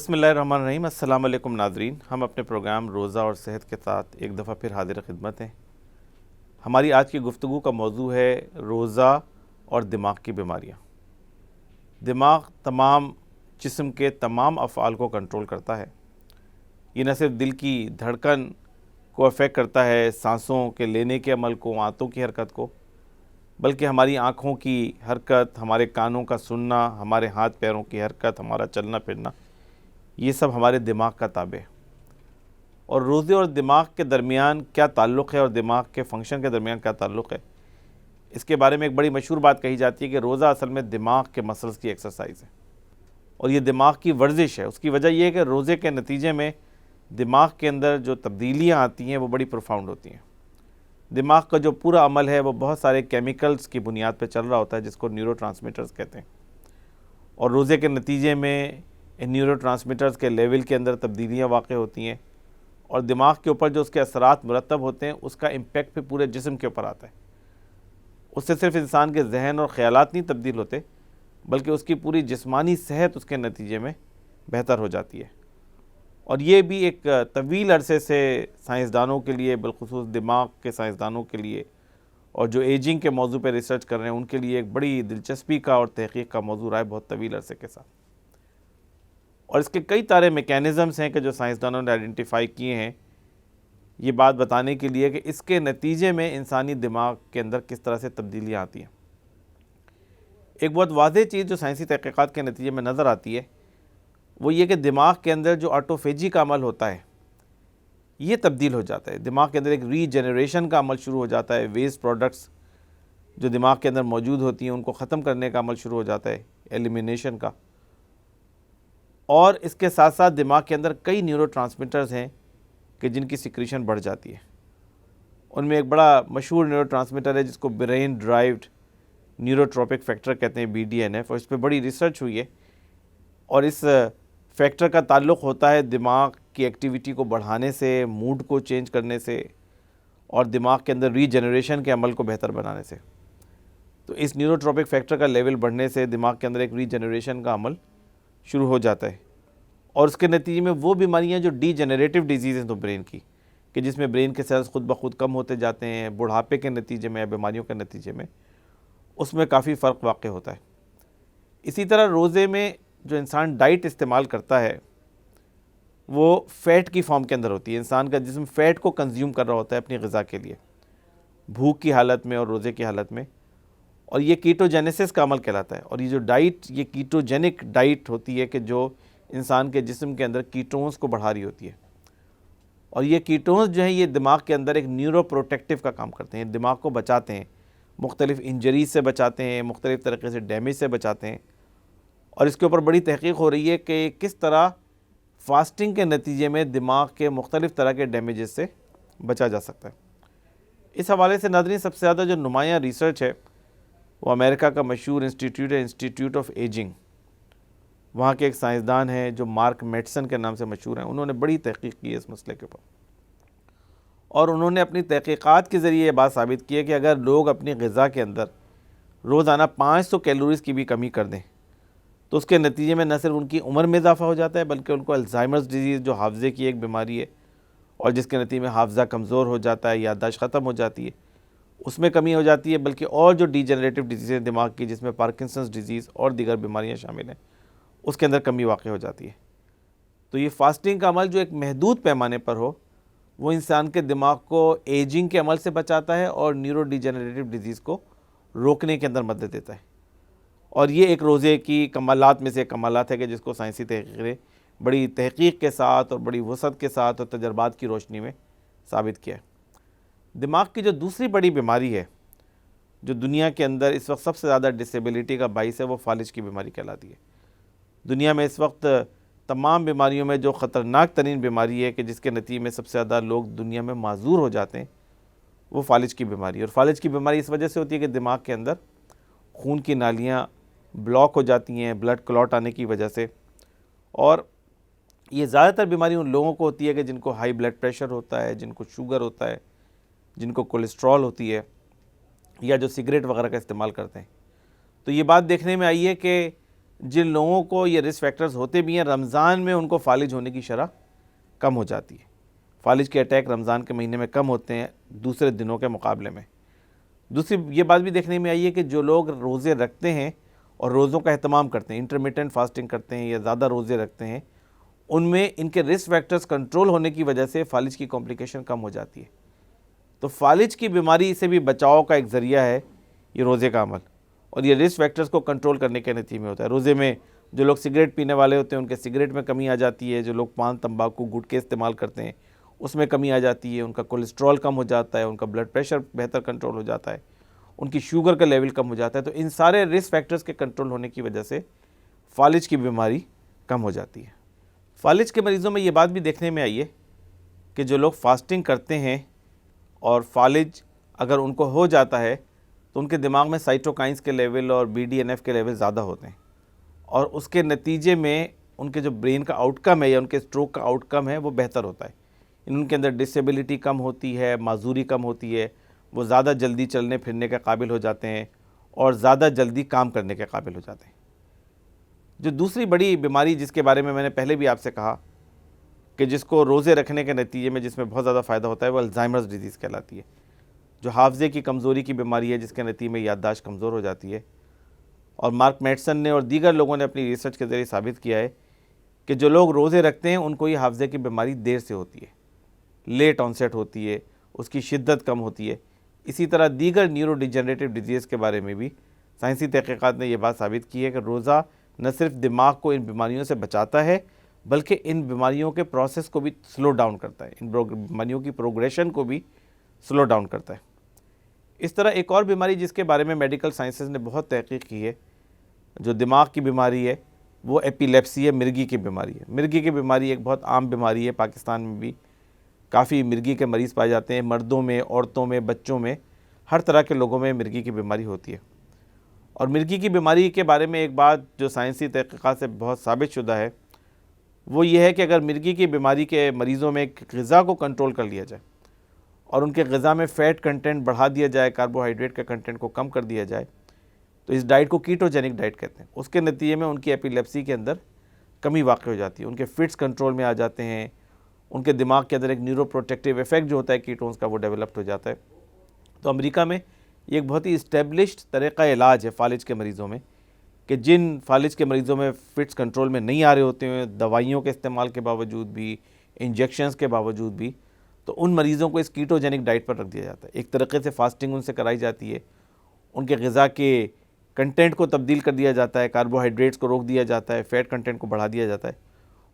بسم اللہ الرحمن الرحیم۔ السلام علیکم ناظرین، ہم اپنے پروگرام روزہ اور صحت کے ساتھ ایک دفعہ پھر حاضر خدمت ہیں۔ ہماری آج کی گفتگو کا موضوع ہے روزہ اور دماغ کی بیماریاں۔ دماغ تمام جسم کے تمام افعال کو کنٹرول کرتا ہے۔ یہ نہ صرف دل کی دھڑکن کو افیکٹ کرتا ہے، سانسوں کے لینے کے عمل کو، آنتوں کی حرکت کو، بلکہ ہماری آنکھوں کی حرکت، ہمارے کانوں کا سننا، ہمارے ہاتھ پیروں کی حرکت، ہمارا چلنا پھرنا، یہ سب ہمارے دماغ کا تابع ہے۔ اور روزے اور دماغ کے درمیان کیا تعلق ہے اور دماغ کے فنکشن کے درمیان کیا تعلق ہے، اس کے بارے میں ایک بڑی مشہور بات کہی جاتی ہے کہ روزہ اصل میں دماغ کے مسلز کی ایکسرسائز ہے اور یہ دماغ کی ورزش ہے۔ اس کی وجہ یہ ہے کہ روزے کے نتیجے میں دماغ کے اندر جو تبدیلیاں آتی ہیں وہ بڑی پروفاؤنڈ ہوتی ہیں۔ دماغ کا جو پورا عمل ہے وہ بہت سارے کیمیکلز کی بنیاد پہ چل رہا ہوتا ہے، جس کو نیورو ٹرانسمیٹرز کہتے ہیں، اور روزے کے نتیجے میں ان نیورو ٹرانسمیٹرز کے لیول کے اندر تبدیلیاں واقع ہوتی ہیں اور دماغ کے اوپر جو اس کے اثرات مرتب ہوتے ہیں اس کا امپیکٹ پھر پورے جسم کے اوپر آتا ہے۔ اس سے صرف انسان کے ذہن اور خیالات نہیں تبدیل ہوتے، بلکہ اس کی پوری جسمانی صحت اس کے نتیجے میں بہتر ہو جاتی ہے۔ اور یہ بھی ایک طویل عرصے سے سائنسدانوں کے لیے، بالخصوص دماغ کے سائنسدانوں کے لیے، اور جو ایجنگ کے موضوع پہ ریسرچ کر رہے ہیں ان کے لیے ایک بڑی دلچسپی کا اور تحقیق کا موضوع رہا ہے بہت طویل عرصے کے ساتھ۔ اور اس کے کئی سارے میکینزمز ہیں کہ جو سائنسدانوں نے آئیڈینٹیفائی کیے ہیں، یہ بات بتانے کے لیے کہ اس کے نتیجے میں انسانی دماغ کے اندر کس طرح سے تبدیلیاں آتی ہیں۔ ایک بہت واضح چیز جو سائنسی تحقیقات کے نتیجے میں نظر آتی ہے وہ یہ کہ دماغ کے اندر جو آٹوفیجی کا عمل ہوتا ہے یہ تبدیل ہو جاتا ہے۔ دماغ کے اندر ایک ری جنریشن کا عمل شروع ہو جاتا ہے، ویسٹ پروڈکٹس جو دماغ کے اندر موجود ہوتی ہیں ان کو ختم کرنے کا عمل شروع ہو جاتا ہے، ایلیمینیشن کا۔ اور اس کے ساتھ ساتھ دماغ کے اندر کئی نیورو ٹرانسمیٹرز ہیں کہ جن کی سیکریشن بڑھ جاتی ہے۔ ان میں ایک بڑا مشہور نیورو ٹرانسمیٹر ہے جس کو برین ڈرائیوڈ نیوروٹروپک فیکٹر کہتے ہیں، BDNF، اور اس پہ بڑی ریسرچ ہوئی ہے۔ اور اس فیکٹر کا تعلق ہوتا ہے دماغ کی ایکٹیویٹی کو بڑھانے سے، موڈ کو چینج کرنے سے، اور دماغ کے اندر ری جنریشن کے عمل کو بہتر بنانے سے۔ تو اس نیوروٹروپک فیکٹر کا لیول بڑھنے سے دماغ کے اندر ایک ری جنریشن کا عمل شروع ہو جاتا ہے، اور اس کے نتیجے میں وہ بیماریاں جو ڈی جنریٹو ڈیزیز ہیں تو برین کی، کہ جس میں برین کے سیلز خود بخود کم ہوتے جاتے ہیں بڑھاپے کے نتیجے میں یا بیماریوں کے نتیجے میں، اس میں کافی فرق واقع ہوتا ہے۔ اسی طرح روزے میں جو انسان ڈائٹ استعمال کرتا ہے وہ فیٹ کی فارم کے اندر ہوتی ہے۔ انسان کا جسم فیٹ کو کنزیوم کر رہا ہوتا ہے اپنی غذا کے لیے، بھوک کی حالت میں اور روزے کی حالت میں، اور یہ کیٹوجینیسس کا عمل کہلاتا ہے۔ اور یہ جو ڈائٹ، یہ کیٹوجینک ڈائٹ ہوتی ہے کہ جو انسان کے جسم کے اندر کیٹونز کو بڑھا رہی ہوتی ہے، اور یہ کیٹونز جو ہیں یہ دماغ کے اندر ایک نیورو پروٹیکٹیو کا کام کرتے ہیں، دماغ کو بچاتے ہیں، مختلف انجریز سے بچاتے ہیں، مختلف طریقے سے ڈیمیج سے بچاتے ہیں۔ اور اس کے اوپر بڑی تحقیق ہو رہی ہے کہ کس طرح فاسٹنگ کے نتیجے میں دماغ کے مختلف طرح کے ڈیمیجز سے بچا جا سکتا ہے۔ اس حوالے سے ناظرین سب سے زیادہ جو نمایاں ریسرچ ہے وہ امریکہ کا مشہور انسٹیٹیوٹ ہے، انسٹیٹیوٹ آف ایجنگ۔ وہاں کے ایک سائنسدان ہیں جو مارک میٹسن کے نام سے مشہور ہیں، انہوں نے بڑی تحقیق کی ہے اس مسئلے کے اوپر، اور انہوں نے اپنی تحقیقات کے ذریعے یہ بات ثابت کی ہے کہ اگر لوگ اپنی غذا کے اندر روزانہ 500 کیلوریز کی بھی کمی کر دیں تو اس کے نتیجے میں نہ صرف ان کی عمر میں اضافہ ہو جاتا ہے بلکہ ان کو الزائمرز ڈیزیز جو حافظے کی ایک بیماری ہے اور جس کے نتیجے میں حافظہ کمزور ہو جاتا ہے، یادداشت ختم ہو جاتی ہے، اس میں کمی ہو جاتی ہے، بلکہ اور جو ڈی جنریٹو ڈیزیز ہیں دماغ کی جس میں پارکنسنز ڈیزیز اور دیگر بیماریاں شامل ہیں اس کے اندر کمی واقع ہو جاتی ہے۔ تو یہ فاسٹنگ کا عمل جو ایک محدود پیمانے پر ہو وہ انسان کے دماغ کو ایجنگ کے عمل سے بچاتا ہے اور نیورو ڈی جنریٹو ڈیزیز کو روکنے کے اندر مدد دیتا ہے۔ اور یہ ایک روزے کی کمالات میں سے ایک کمالات ہے کہ جس کو سائنسی تحقیقیں بڑی تحقیق کے ساتھ اور بڑی وسعت کے ساتھ اور تجربات کی روشنی میں ثابت کیا ہے۔ دماغ کی جو دوسری بڑی بیماری ہے جو دنیا کے اندر اس وقت سب سے زیادہ ڈسیبلٹی کا باعث ہے وہ فالج کی بیماری کہلاتی ہے۔ دنیا میں اس وقت تمام بیماریوں میں جو خطرناک ترین بیماری ہے کہ جس کے نتیجے میں سب سے زیادہ لوگ دنیا میں معذور ہو جاتے ہیں وہ فالج کی بیماری ہے۔ اور فالج کی بیماری اس وجہ سے ہوتی ہے کہ دماغ کے اندر خون کی نالیاں بلاک ہو جاتی ہیں بلڈ کلوٹ آنے کی وجہ سے، اور یہ زیادہ تر بیماری ان لوگوں کو ہوتی ہے کہ جن کو ہائی بلڈ پریشر ہوتا ہے، جن کو شوگر ہوتا ہے، جن کو کولیسٹرول ہوتی ہے، یا جو سگریٹ وغیرہ کا استعمال کرتے ہیں۔ تو یہ بات دیکھنے میں آئی ہے کہ جن لوگوں کو یہ رسک فیکٹرز ہوتے بھی ہیں، رمضان میں ان کو فالج ہونے کی شرح کم ہو جاتی ہے۔ فالج کے اٹیک رمضان کے مہینے میں کم ہوتے ہیں دوسرے دنوں کے مقابلے میں۔ دوسری یہ بات بھی دیکھنے میں آئی ہے کہ جو لوگ روزے رکھتے ہیں اور روزوں کا اہتمام کرتے ہیں، انٹرمیٹنٹ فاسٹنگ کرتے ہیں یا زیادہ روزے رکھتے ہیں، ان میں ان کے رسک فیکٹرز کنٹرول ہونے کی وجہ سے فالج کی کمپلیکیشن کم ہو جاتی ہے۔ تو فالج کی بیماری سے بھی بچاؤ کا ایک ذریعہ ہے یہ روزے کا عمل، اور یہ رسک فیکٹرز کو کنٹرول کرنے کے نتیجے میں ہوتا ہے۔ روزے میں جو لوگ سگریٹ پینے والے ہوتے ہیں ان کے سگریٹ میں کمی آ جاتی ہے، جو لوگ پان تمباکو گٹکے استعمال کرتے ہیں اس میں کمی آ جاتی ہے، ان کا کولیسٹرول کم ہو جاتا ہے، ان کا بلڈ پریشر بہتر کنٹرول ہو جاتا ہے، ان کی شوگر کا لیول کم ہو جاتا ہے۔ تو ان سارے رسک فیکٹرز کے کنٹرول ہونے کی وجہ سے فالج کی بیماری کم ہو جاتی ہے۔ فالج کے مریضوں میں یہ بات بھی دیکھنے میں آئی ہے کہ جو لوگ فاسٹنگ کرتے ہیں اور فالج اگر ان کو ہو جاتا ہے تو ان کے دماغ میں سائٹوکائنز کے لیول اور BDNF کے لیول زیادہ ہوتے ہیں، اور اس کے نتیجے میں ان کے جو برین کا آؤٹ کم ہے یا ان کے اسٹروک کا آؤٹ کم ہے وہ بہتر ہوتا ہے۔ ان کے اندر ڈسیبلٹی کم ہوتی ہے، معذوری کم ہوتی ہے، وہ زیادہ جلدی چلنے پھرنے کے قابل ہو جاتے ہیں اور زیادہ جلدی کام کرنے کے قابل ہو جاتے ہیں۔ جو دوسری بڑی بیماری جس کے بارے میں نے پہلے بھی آپ سے کہا کہ جس کو روزے رکھنے کے نتیجے میں جس میں بہت زیادہ فائدہ ہوتا ہے، وہ الزائمرز ڈیزیز کہلاتی ہے، جو حافظے کی کمزوری کی بیماری ہے جس کے نتیجے میں یادداشت کمزور ہو جاتی ہے۔ اور مارک میڈسن نے اور دیگر لوگوں نے اپنی ریسرچ کے ذریعے ثابت کیا ہے کہ جو لوگ روزے رکھتے ہیں ان کو یہ حافظے کی بیماری دیر سے ہوتی ہے، لیٹ آنسیٹ ہوتی ہے، اس کی شدت کم ہوتی ہے۔ اسی طرح دیگر نیورو ڈیجنریٹو ڈیزیز کے بارے میں بھی سائنسی تحقیقات نے یہ بات ثابت کی ہے کہ روزہ نہ صرف دماغ کو ان بیماریوں سے بچاتا ہے بلکہ ان بیماریوں کے پروسیس کو بھی سلو ڈاؤن کرتا ہے، ان بیماریوں کی پروگریشن کو بھی سلو ڈاؤن کرتا ہے۔ اس طرح ایک اور بیماری جس کے بارے میں میڈیکل سائنسز نے بہت تحقیق کی ہے جو دماغ کی بیماری ہے، وہ ایپیلیپسی ہے، مرگی کی بیماری ہے۔ مرگی کی بیماری ایک بہت عام بیماری ہے، پاکستان میں بھی کافی مرگی کے مریض پائے جاتے ہیں، مردوں میں، عورتوں میں، بچوں میں، ہر طرح کے لوگوں میں مرگی کی بیماری ہوتی ہے۔ اور مرگی کی بیماری کے بارے میں ایک بات جو سائنسی تحقیقات سے بہت ثابت شدہ ہے وہ یہ ہے کہ اگر مرگی کی بیماری کے مریضوں میں غذا کو کنٹرول کر لیا جائے اور ان کے غذا میں فیٹ کنٹینٹ بڑھا دیا جائے، کاربوہائیڈریٹ کے کنٹینٹ کو کم کر دیا جائے، تو اس ڈائٹ کو کیٹوجینک ڈائٹ کہتے ہیں، اس کے نتیجے میں ان کی ایپیلیپسی کے اندر کمی واقع ہو جاتی ہے، ان کے فٹس کنٹرول میں آ جاتے ہیں، ان کے دماغ کے اندر ایک نیورو پروٹیکٹیو ایفیکٹ جو ہوتا ہے کیٹونز کا وہ ڈیولپڈ ہو جاتا ہے۔ تو امریکہ میں یہ ایک بہت ہی اسٹیبلشڈ طریقہ علاج ہے فالج کے مریضوں میں کہ جن فالج کے مریضوں میں فٹس کنٹرول میں نہیں آ رہے ہوتے ہیں، دوائیوں کے استعمال کے باوجود بھی، انجیکشنز کے باوجود بھی، تو ان مریضوں کو اس کیٹوجینک ڈائٹ پر رکھ دیا جاتا ہے۔ ایک طریقے سے فاسٹنگ ان سے کرائی جاتی ہے، ان کے غذا کے کنٹینٹ کو تبدیل کر دیا جاتا ہے، کاربوہائیڈریٹس کو روک دیا جاتا ہے، فیٹ کنٹینٹ کو بڑھا دیا جاتا ہے،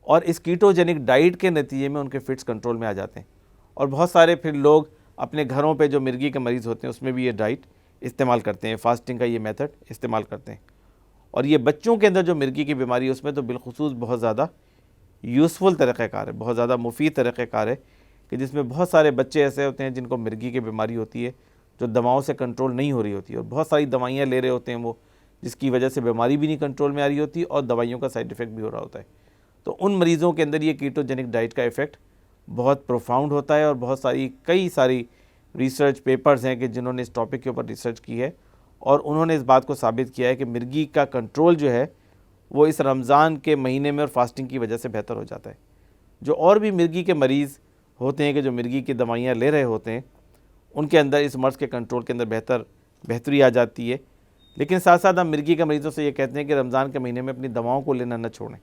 اور اس کیٹوجینک ڈائٹ کے نتیجے میں ان کے فٹس کنٹرول میں آ جاتے ہیں۔ اور بہت سارے پھر لوگ اپنے گھروں پہ جو مرگی کے مریض ہوتے ہیں اس میں بھی یہ ڈائٹ استعمال کرتے ہیں، فاسٹنگ کا یہ میتھڈ استعمال کرتے ہیں۔ اور یہ بچوں کے اندر جو مرگی کی بیماری ہے اس میں تو بالخصوص بہت زیادہ یوزفل طریقہ کار ہے، بہت زیادہ مفید طریقہ کار ہے کہ جس میں بہت سارے بچے ایسے ہوتے ہیں جن کو مرگی کی بیماری ہوتی ہے جو دواؤں سے کنٹرول نہیں ہو رہی ہوتی ہے، اور بہت ساری دوائیاں لے رہے ہوتے ہیں وہ، جس کی وجہ سے بیماری بھی نہیں کنٹرول میں آ رہی ہوتی اور دوائیوں کا سائیڈ ایفیکٹ بھی ہو رہا ہوتا ہے۔ تو ان مریضوں کے اندر یہ کیٹوجینک ڈائٹ کا ایفیکٹ بہت پروفاؤنڈ ہوتا ہے، اور بہت کئی ساری ریسرچ پیپرز ہیں کہ جنہوں نے اس ٹاپک کے اوپر ریسرچ کی ہے اور انہوں نے اس بات کو ثابت کیا ہے کہ مرگی کا کنٹرول جو ہے وہ اس رمضان کے مہینے میں اور فاسٹنگ کی وجہ سے بہتر ہو جاتا ہے۔ جو اور بھی مرگی کے مریض ہوتے ہیں کہ جو مرگی کی دوائیاں لے رہے ہوتے ہیں ان کے اندر اس مرض کے کنٹرول کے اندر بہتری آ جاتی ہے، لیکن ساتھ ساتھ ہم مرگی کے مریضوں سے یہ کہتے ہیں کہ رمضان کے مہینے میں اپنی دواؤں کو لینا نہ چھوڑیں۔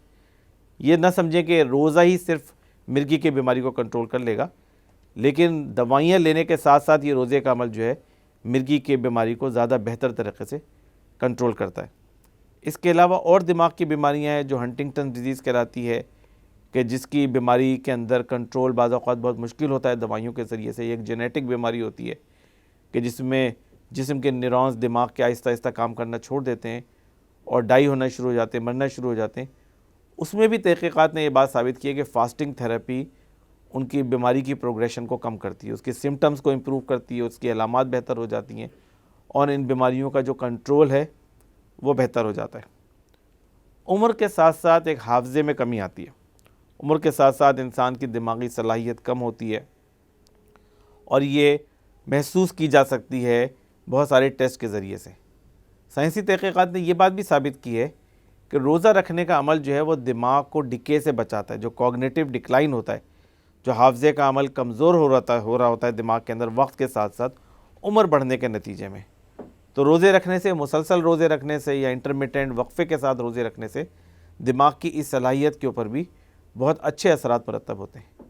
یہ نہ سمجھیں کہ روزہ ہی صرف مرگی کی بیماری کو کنٹرول کر لے گا، لیکن دوائیاں لینے کے ساتھ ساتھ یہ روزے کا عمل جو ہے مرگی کی بیماری کو زیادہ بہتر طریقے سے کنٹرول کرتا ہے۔ اس کے علاوہ اور دماغ کی بیماریاں ہیں جو ہنٹنگٹن ڈیزیز کہلاتی ہے کہ جس کی بیماری کے اندر کنٹرول بعض اوقات بہت مشکل ہوتا ہے دوائیوں کے ذریعے سے۔ یہ ایک جینیٹک بیماری ہوتی ہے کہ جس میں جسم کے نیورونز دماغ کے آہستہ آہستہ کام کرنا چھوڑ دیتے ہیں اور ڈائی ہونا شروع ہو جاتے ہیں، مرنا شروع ہو جاتے ہیں۔ اس میں بھی تحقیقات نے یہ بات ثابت کی ہے کہ فاسٹنگ تھراپی ان کی بیماری کی پروگریشن کو کم کرتی ہے، اس کے سمٹمز کو امپروو کرتی ہے، اس کی علامات بہتر ہو جاتی ہیں اور ان بیماریوں کا جو کنٹرول ہے وہ بہتر ہو جاتا ہے۔ عمر کے ساتھ ساتھ ایک حافظے میں کمی آتی ہے، عمر کے ساتھ ساتھ انسان کی دماغی صلاحیت کم ہوتی ہے، اور یہ محسوس کی جا سکتی ہے بہت سارے ٹیسٹ کے ذریعے سے۔ سائنسی تحقیقات نے یہ بات بھی ثابت کی ہے کہ روزہ رکھنے کا عمل جو ہے وہ دماغ کو ڈکے سے بچاتا ہے، جو کوگنیٹیو ڈکلائن ہوتا ہے، جو حافظے کا عمل کمزور ہو رہا ہوتا ہے دماغ کے اندر وقت کے ساتھ ساتھ عمر بڑھنے کے نتیجے میں۔ تو روزے رکھنے سے، مسلسل روزے رکھنے سے یا انٹرمیٹنٹ وقفے کے ساتھ روزے رکھنے سے دماغ کی اس صلاحیت کے اوپر بھی بہت اچھے اثرات مرتب ہوتے ہیں۔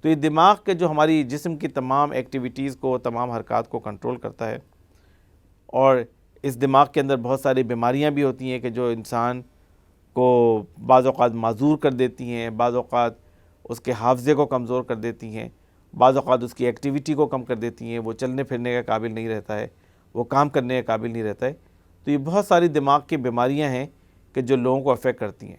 تو یہ دماغ کے جو ہماری جسم کی تمام ایکٹیویٹیز کو، تمام حرکات کو کنٹرول کرتا ہے، اور اس دماغ کے اندر بہت ساری بیماریاں بھی ہوتی ہیں کہ جو انسان کو بعض اوقات معذور کر دیتی ہیں، بعض اوقات اس کے حافظے کو کمزور کر دیتی ہیں، بعض اوقات اس کی ایکٹیویٹی کو کم کر دیتی ہیں، وہ چلنے پھرنے کے قابل نہیں رہتا ہے، وہ کام کرنے کے قابل نہیں رہتا ہے۔ تو یہ بہت ساری دماغ کی بیماریاں ہیں کہ جو لوگوں کو افیکٹ کرتی ہیں،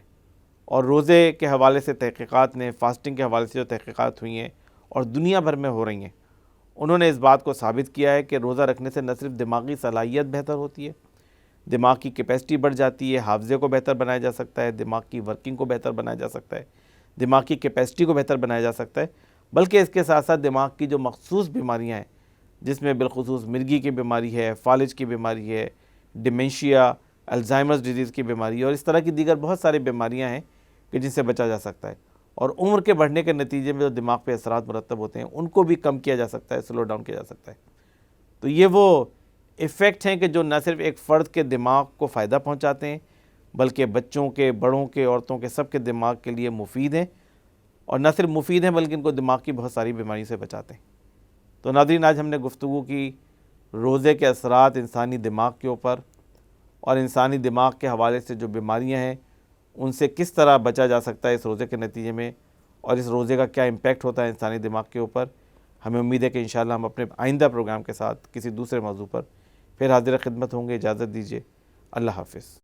اور روزے کے حوالے سے تحقیقات نے، فاسٹنگ کے حوالے سے جو تحقیقات ہوئی ہیں اور دنیا بھر میں ہو رہی ہیں، انہوں نے اس بات کو ثابت کیا ہے کہ روزہ رکھنے سے نہ صرف دماغی صلاحیت بہتر ہوتی ہے، دماغ کی کیپیسٹی بڑھ جاتی ہے، حافظے کو بہتر بنایا جا سکتا ہے، دماغ کی ورکنگ کو بہتر بنایا جا سکتا ہے، دماغ کی کیپیسٹی کو بہتر بنایا جا سکتا ہے، بلکہ اس کے ساتھ ساتھ دماغ کی جو مخصوص بیماریاں ہیں، جس میں بالخصوص مرگی کی بیماری ہے، فالج کی بیماری ہے، ڈیمنشیا، الزائمرز ڈیزیز کی بیماری ہے، اور اس طرح کی دیگر بہت ساری بیماریاں ہیں کہ جن سے بچا جا سکتا ہے، اور عمر کے بڑھنے کے نتیجے میں جو دماغ پہ اثرات مرتب ہوتے ہیں ان کو بھی کم کیا جا سکتا ہے، سلو ڈاؤن کیا جا سکتا ہے۔ تو یہ وہ ایفیکٹ ہیں کہ جو نہ صرف ایک فرد کے دماغ کو فائدہ پہنچاتے ہیں، بلکہ بچوں کے، بڑوں کے، عورتوں کے، سب کے دماغ کے لیے مفید ہیں، اور نہ صرف مفید ہیں بلکہ ان کو دماغ کی بہت ساری بیماریوں سے بچاتے ہیں۔ تو ناظرین، آج ہم نے گفتگو کی روزے کے اثرات انسانی دماغ کے اوپر، اور انسانی دماغ کے حوالے سے جو بیماریاں ہیں ان سے کس طرح بچا جا سکتا ہے اس روزے کے نتیجے میں، اور اس روزے کا کیا امپیکٹ ہوتا ہے انسانی دماغ کے اوپر۔ ہمیں امید ہے کہ انشاءاللہ ہم اپنے آئندہ پروگرام کے ساتھ کسی دوسرے موضوع پر پھر حاضر خدمت ہوں گے۔ اجازت دیجیے، اللہ حافظ۔